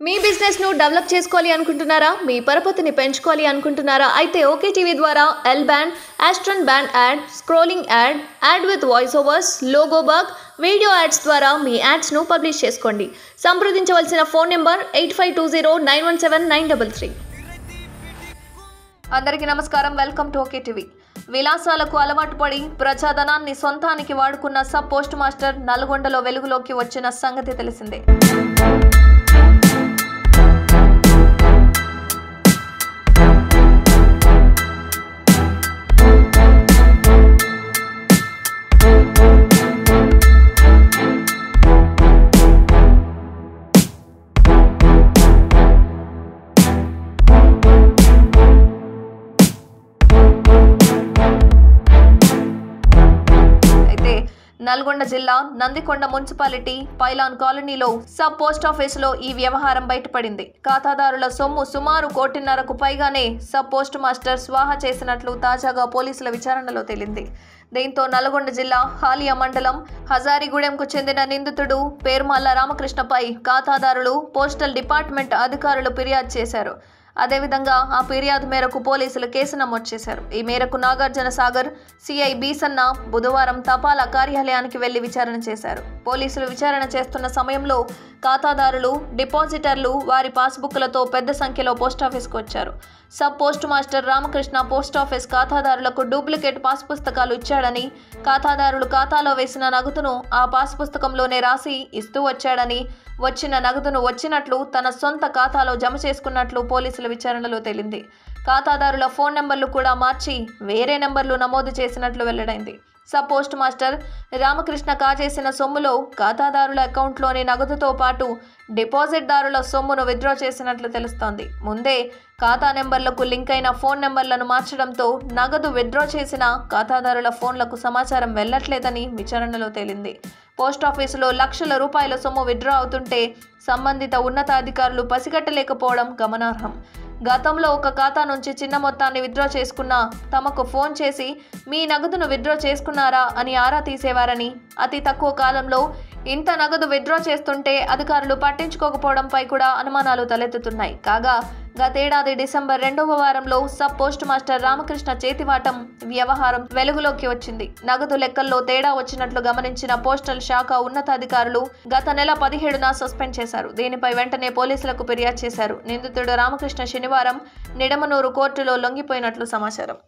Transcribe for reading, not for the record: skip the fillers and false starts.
మీ business ను develop చేసుకోవాలి అనుకుంటున్నారా? మీ పరపతిని పెంచుకోవాలి అనుకుంటున్నారా? అయితే ఓకే టీవీ ద్వారా L band, aston band ad, scrolling ad, ad with voice overs, logo bug, video ads ద్వారా మీ యాడ్స్ ను పబ్లిష్ చేసుకోండి. సంప్రదించవలసిన ఫోన్ నెంబర్ 8520917933. అందరికీ నమస్కారం. Welcome to okay TV. విలాసాలకు అలవాటు పడి ప్రజాధనాన్ని సొంతానికి వాడుకున్న సబ్ పోస్ట్ మాస్టర్ నల్గొండలో వెలుగులోకి వచ్చిన సంగతి తెలిసిందే. నల్గొండ జిల్లా నందికొండ మున్సిపాలిటీ పైలాన్ కాలనీలో సబ్ పోస్ట్ ఆఫీసులో ఈ వ్యవహారం బయటపడింది. ఖాతాదారుల సొమ్ము సుమారు 1.5 కోట్లకు పైగానే సబ్ పోస్ట్ మాస్టర్ స్వాహా చేసినట్లు తాజాగా పోలీసుల విచారణలో తేలింది. దీంతో నల్గొండ జిల్లా హాలియా మండలం హజారిగూడెంకు చెందిన నిందితుడు పేర్మాల రామకృష్ణపై ఖాతాదారులు, పోస్టల్ డిపార్ట్మెంట్ అధికారులు ఫిర్యాదు చేశారు. అదేవిధంగా ఆ ఫిర్యాదు మేరకు పోలీసులు కేసు నమోదు చేశారు. ఈ మేరకు నాగార్జున సాగర్ సిఐ బీసన్న బుధవారం తపాలా కార్యాలయానికి వెళ్లి విచారణ చేశారు. పోలీసులు విచారణ చేస్తున్న సమయంలో ఖాతాదారులు, డిపాజిటర్లు వారి పాస్బుక్లతో పెద్ద సంఖ్యలో పోస్టాఫీస్కు వచ్చారు. Sub post master Ramakrishna post office ఖాతాదారులకు డూప్లికేట్ పాస్ పుస్తకాలు ఇచ్చాడని, ఖాతాదారులు ఖాతాలో వేసిన నగదును ఆ పాస్ పుస్తకంలోనే రాసి ఇస్తూ వచ్చాడని, వచ్చిన నగదును వచ్చినట్లు తన సొంత ఖాతాలో జమ చేసుకున్నట్లు పోలీసుల విచారణలో తేలింది. ఖాతాదారుల ఫోన్ నెంబర్లు కూడా మార్చి వేరే నెంబర్లు నమోదు చేసినట్లు వెల్లడైంది. సబ్ పోస్ట్ మాస్టర్ రామకృష్ణ కాజేసిన సొమ్ములో ఖాతాదారుల అకౌంట్లోని నగదుతో పాటు డిపాజిట్దారుల సొమ్మును విత్డ్రా చేసినట్లు తెలుస్తోంది. ముందే ఖాతా నెంబర్లకు లింక్ అయిన ఫోన్ నెంబర్లను మార్చడంతో నగదు విత్డ్రా చేసిన ఖాతాదారుల ఫోన్లకు సమాచారం వెళ్లట్లేదని విచారణలో తేలింది. పోస్టాఫీసులో లక్షల రూపాయల సొమ్ము విత్డ్రా అవుతుంటే సంబంధిత ఉన్నతాధికారులు పసిగట్టలేకపోవడం గమనార్హం. గతంలో ఒక ఖాతా నుంచి చిన్న మొత్తాన్ని విత్డ్రా చేసుకున్నా తమకు ఫోన్ చేసి మీ నగదును విత్డ్రా చేసుకున్నారా అని ఆరా తీసేవారని, అతి తక్కువ కాలంలో ఇంత నగదు విత్డ్రా చేస్తుంటే అధికారులు పట్టించుకోకపోవడంపై కూడా అనుమానాలు తలెత్తుతున్నాయి. కాగా గతేడాది డిసెంబర్ 2వ వారంలో సబ్ పోస్ట్ మాస్టర్ రామకృష్ణ చేతివాటం వ్యవహారం వెలుగులోకి వచ్చింది. నగదు లెక్కల్లో తేడా వచ్చినట్లు గమనించిన పోస్టల్ శాఖ ఉన్నతాధికారులు గత నెల 17న సస్పెండ్ చేశారు. దీనిపై వెంటనే పోలీసులకు ఫిర్యాదు చేశారు. నిందితుడు రామకృష్ణ శనివారం నిడమనూరు కోర్టులో లొంగిపోయినట్లు సమాచారం.